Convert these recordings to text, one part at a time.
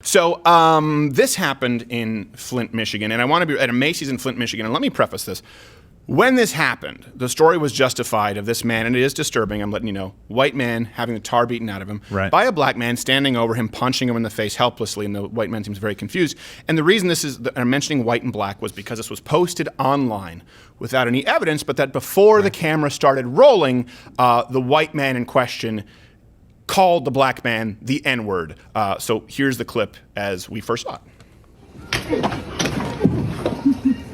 So this happened in Flint, Michigan, and I want to be at a Macy's in Flint, Michigan. And let me preface this. When this happened, the story was justified of this man, and it is disturbing, I'm letting you know, white man having the tar beaten out of him by a black man standing over him, punching him in the face helplessly, and the white man seems very confused. And the reason this is, I'm mentioning white and black, was because this was posted online without any evidence, but that before the camera started rolling, the white man in question called the black man the N-word. So here's the clip as we first saw it.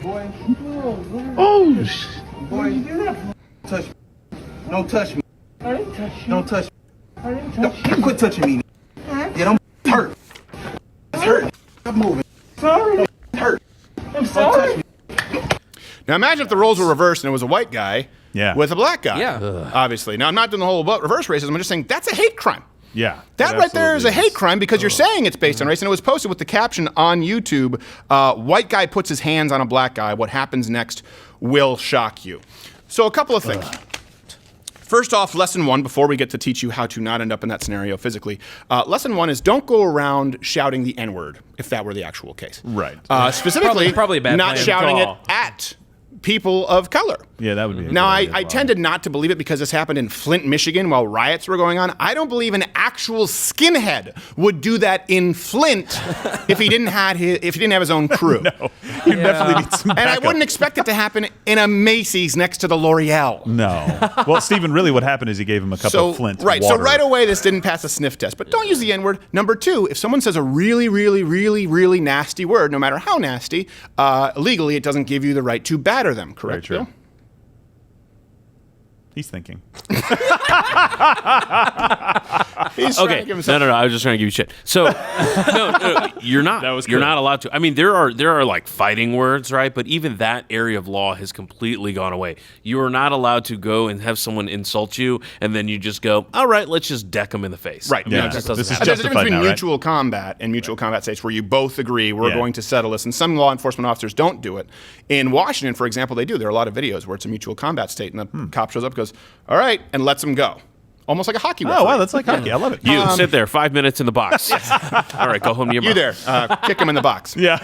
Boy. Oh, boy. Touch me. Don't touch me. I didn't touch you. Don't touch me. I didn't touch you. Quit touching me. Yeah, don't hurt. It's hurt. Stop moving. Sorry. Don't hurt. I'm sorry. Now imagine if the roles were reversed and it was a white guy with a black guy. Yeah. Obviously. Now I'm not doing the whole reverse racism. I'm just saying that's a hate crime. Yeah. That right there is a hate crime because you're saying it's based on race. And it was posted with the caption on YouTube, white guy puts his hands on a black guy. What happens next will shock you. So a couple of things. First off, lesson one, before we get to teach you how to not end up in that scenario physically, lesson one is don't go around shouting the N-word if that were the actual case. Right. Specifically, probably a bad not plan. shouting it at people of color. Yeah, that would be. Now, I tended not to believe it because this happened in Flint, Michigan, while riots were going on. I don't believe an actual skinhead would do that in Flint if he didn't have his own crew. No, you definitely need some And I wouldn't expect it to happen in a Macy's next to the L'Oreal. No. Well, Stephen, really what happened is he gave him a cup of Flint water. So right away this didn't pass a sniff test. But don't use the N-word. Number two, if someone says a really, really, really, really nasty word, no matter how nasty, legally it doesn't give you the right to batter them, correct, Bill? He's thinking. He's okay. No. I was just trying to give you shit. So, no, you're not. You're not allowed to. I mean, there are like fighting words, right? But even that area of law has completely gone away. You are not allowed to go and have someone insult you, and then you just go, all right, let's just deck them in the face. Right. Yeah. There's a This is difference justified between now, mutual combat and mutual combat states where you both agree we're going to settle this. And some law enforcement officers don't do it. In Washington, for example, they do. There are a lot of videos where it's a mutual combat state, and the cop shows up and goes, all right, and lets them go. Almost like a hockey referee. Oh, wow, that's like hockey. I love it. You sit there 5 minutes in the box. All right, go home to your mom. You there. Kick him in the box. Yeah.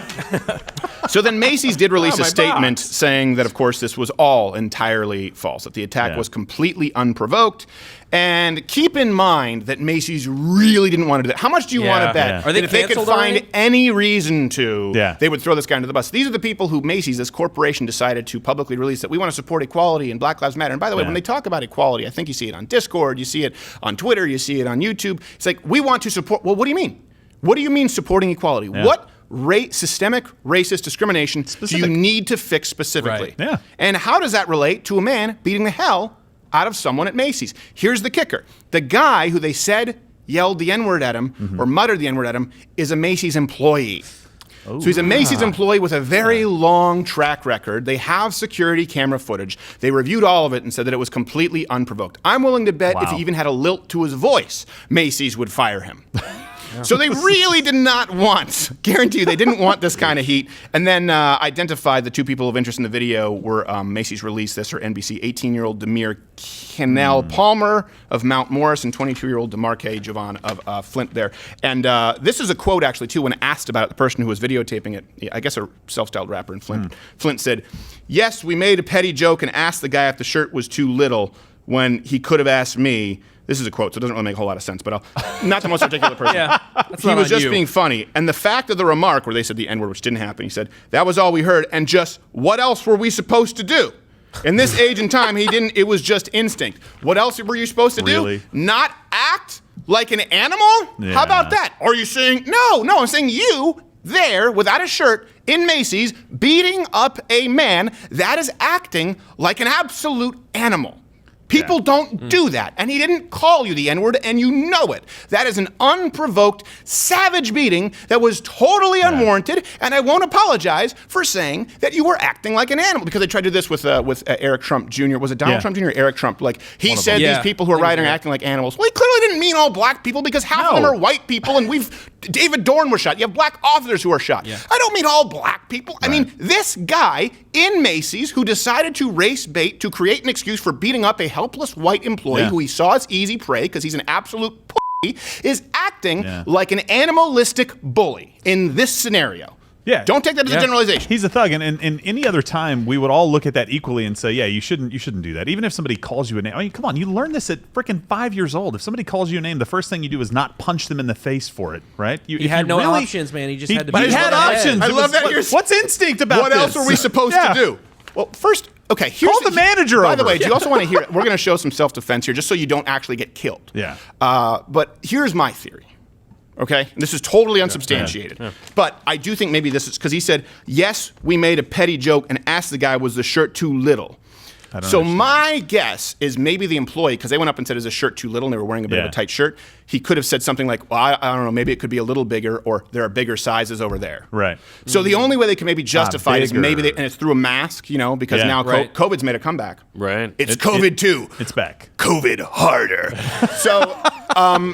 So then Macy's did release a statement saying that, of course, this was all entirely false, that the attack was completely unprovoked. And keep in mind that Macy's really didn't want to do that. How much do you want to bet Are they that if they could canceled find already? any reason to, they would throw this guy under the bus? These are the people who Macy's, this corporation, decided to publicly release that we want to support equality and Black Lives Matter. And by the way, when they talk about equality, I think you see it on Discord, you see it on Twitter, you see it on YouTube. It's like, we want to support, well, what do you mean? What do you mean supporting equality? What systemic racist discrimination do you need to fix specifically? Right. Yeah. And how does that relate to a man beating the hell out of someone at Macy's? Here's the kicker. The guy who they said yelled the N-word at him or muttered the N-word at him is a Macy's employee. So he's a Macy's employee with a very long track record. They have security camera footage. They reviewed all of it and said that it was completely unprovoked. I'm willing to bet if he even had a lilt to his voice, Macy's would fire him. So they really did not want, guarantee you, they didn't want this kind of heat. And then identified the two people of interest in the video were Macy's released this, or NBC, 18-year-old Demir Kennell Palmer of Mount Morris and 22-year-old DeMarque Javon of Flint there. And this is a quote, actually, too, when asked about it, the person who was videotaping it, I guess a self-styled rapper in Flint, Flint said, yes, we made a petty joke and asked the guy if the shirt was too little when he could have asked me. This is a quote, so it doesn't really make a whole lot of sense, but I'm not the most articulate person. He was just being funny. And the fact of the remark where they said the N-word, which didn't happen, he said, that was all we heard, and just, what else were we supposed to do? In this age and time, it was just instinct. What else were you supposed to do? Not act like an animal? Yeah. How about that? Are you saying, no, I'm saying you, there, without a shirt, in Macy's, beating up a man, that is acting like an absolute animal. People don't do that. And he didn't call you the N-word, and you know it. That is an unprovoked, savage beating that was totally unwarranted, and I won't apologize for saying that you were acting like an animal, because they tried to do this with Eric Trump Jr. Was it Donald Trump Jr. or Eric Trump? Like, he said these people who are rioting are acting like animals. Well, he clearly didn't mean all black people, because half of them are white people, and David Dorn was shot. You have black officers who are shot. I don't mean all black people. I mean, this guy in Macy's who decided to race bait to create an excuse for beating up a helpless white employee who he saw as easy prey because he's an absolute is acting like an animalistic bully in this scenario. Yeah. Don't take that as a generalization. He's a thug, and any other time we would all look at that equally and say, yeah, you shouldn't do that. Even if somebody calls you a name. I mean, come on, you learn this at freaking 5 years old. If somebody calls you a name, the first thing you do is not punch them in the face for it, right? He had no options, man. He just had to. But he had options. I love that. What's instinct about what this? else are we supposed to do? Well, first, okay. Here's Call the manager By the over. way, do you also want to hear? We're going to show some self-defense here, just so you don't actually get killed. Yeah. But here's my theory. Okay, and this is totally unsubstantiated. But I do think maybe this is because he said, yes, we made a petty joke and asked the guy, was the shirt too little? So understand. my guess is maybe the employee, because they went up and said, is the shirt too little? And they were wearing a bit of a tight shirt. He could have said something like, well, I don't know, maybe it could be a little bigger, or there are bigger sizes over there. Right. So the only way they can maybe justify it is bigger. maybe, and it's through a mask, because now COVID's made a comeback. Right. It's COVID too. It's back. COVID harder. So I'm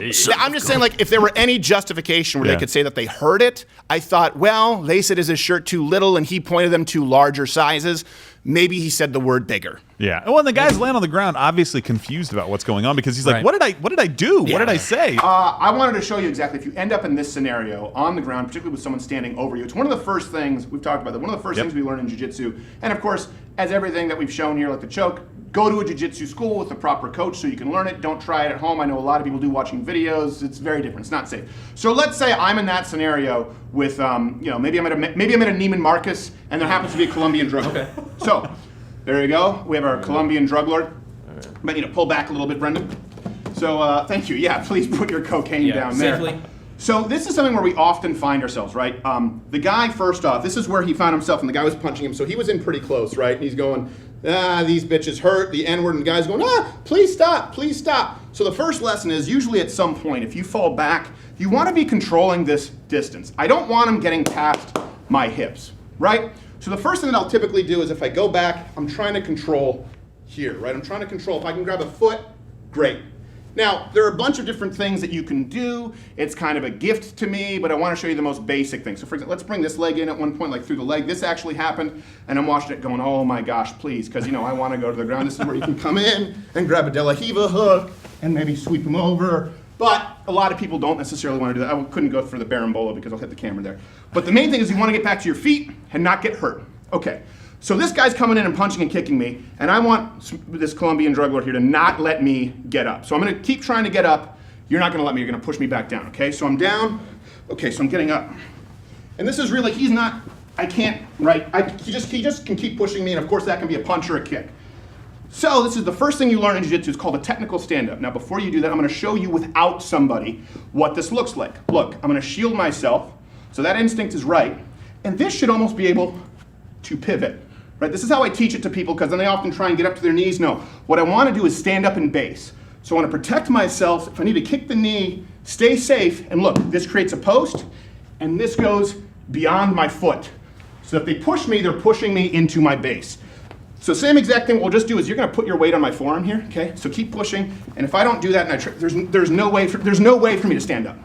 just saying, like, if there were any justification where they could say that they heard it, I thought, well, they said, is his shirt too little? And he pointed them to larger sizes. Maybe he said the word bigger. Yeah. Well, and the guy's laying on the ground, obviously confused about what's going on because he's like, what did I do? What did I say? I wanted to show you exactly if you end up in this scenario on the ground, particularly with someone standing over you. It's one of the first things we've talked about. One of the first things we learn in jiu-jitsu, and of course, as everything that we've shown here, like the choke, go to a jiu-jitsu school with a proper coach so you can learn it. Don't try it at home. I know a lot of people do watching videos. It's very different. It's not safe. So let's say I'm in that scenario with, maybe I'm at a Neiman Marcus, and there happens to be a Colombian drug lord. So there you go. We have our Colombian drug lord. Might need to pull back a little bit, Brendan. So thank you. Yeah, please put your cocaine down there. Safely. So this is something where we often find ourselves, right? The guy, first off, this is where he found himself, and the guy was punching him, so he was in pretty close, right? And he's going, these bitches hurt, the N-word, and the guy's going, please stop, please stop. So the first lesson is usually at some point, if you fall back, you want to be controlling this distance. I don't want him getting past my hips, right? So the first thing that I'll typically do is if I go back, I'm trying to control here, right? I'm trying to control. If I can grab a foot, great. Now, there are a bunch of different things that you can do. It's kind of a gift to me, but I want to show you the most basic things. So for example, let's bring this leg in at one point, like through the leg. This actually happened, and I'm watching it going, oh my gosh, please, because I want to go to the ground. This is where you can come in and grab a De La Hiva hook and maybe sweep him over. But a lot of people don't necessarily want to do that. I couldn't go for the Barambola because I'll hit the camera there. But the main thing is you want to get back to your feet and not get hurt. Okay. So this guy's coming in and punching and kicking me, and I want this Colombian drug lord here to not let me get up. So I'm going to keep trying to get up. You're not going to let me. You're going to push me back down, okay? So I'm down. Okay, so I'm getting up. And this is really, he's not, I can't, right? He just can keep pushing me, and of course that can be a punch or a kick. So this is the first thing you learn in jiu-jitsu. It's called a technical stand-up. Now before you do that, I'm going to show you without somebody what this looks like. Look, I'm going to shield myself, so that instinct is right. And this should almost be able to pivot. Right, this is how I teach it to people because then they often try and get up to their knees. No, what I want to do is stand up and base. So I want to protect myself. If I need to kick the knee, stay safe. And look, this creates a post, and this goes beyond my foot. So if they push me, they're pushing me into my base. So same exact thing what we'll just do is you're going to put your weight on my forearm here, okay? So keep pushing, and if I don't do that, and there's no way for me to stand up.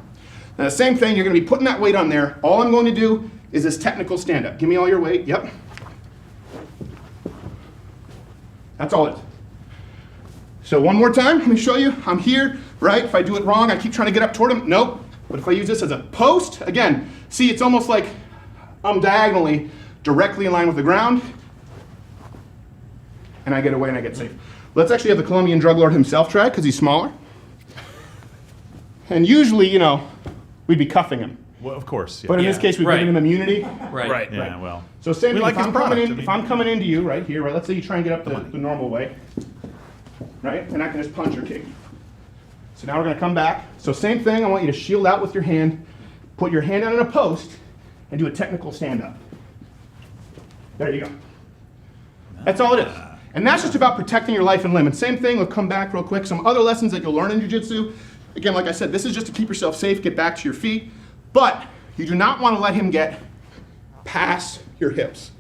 Now the same thing, you're going to be putting that weight on there. All I'm going to do is this technical stand up. Give me all your weight. Yep. That's all it is. So one more time, let me show you. I'm here, right? If I do it wrong, I keep trying to get up toward him. Nope. But if I use this as a post, again, see, it's almost like I'm diagonally, directly in line with the ground, and I get away and I get safe. Let's actually have the Colombian drug lord himself try it because he's smaller. And usually, we'd be cuffing him. Well, of course. Yeah. But in this case, we've given him immunity. Right. Yeah, well. So same thing, like if I'm coming into you right here, right? Let's say you try and get up the normal way, right? And I can just punch or kick you. So now we're going to come back. So same thing, I want you to shield out with your hand, put your hand on a post, and do a technical stand-up. There you go. That's all it is. And that's just about protecting your life and limb. And same thing, we'll come back real quick. Some other lessons that you'll learn in jiu-jitsu. Again, like I said, this is just to keep yourself safe, get back to your feet. But you do not want to let him get past your hips,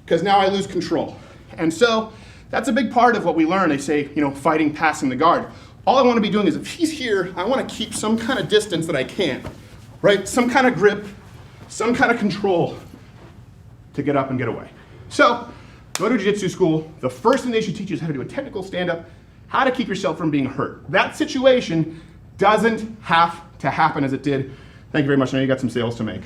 because now I lose control. And so that's a big part of what we learn. They say, fighting passing the guard. All I want to be doing is if he's here, I want to keep some kind of distance that I can, right? Some kind of grip, some kind of control to get up and get away. So go to jiu-jitsu school. The first thing they should teach you is how to do a technical stand-up, how to keep yourself from being hurt. That situation, doesn't have to happen as it did. Thank you very much. I know you got some sales to make.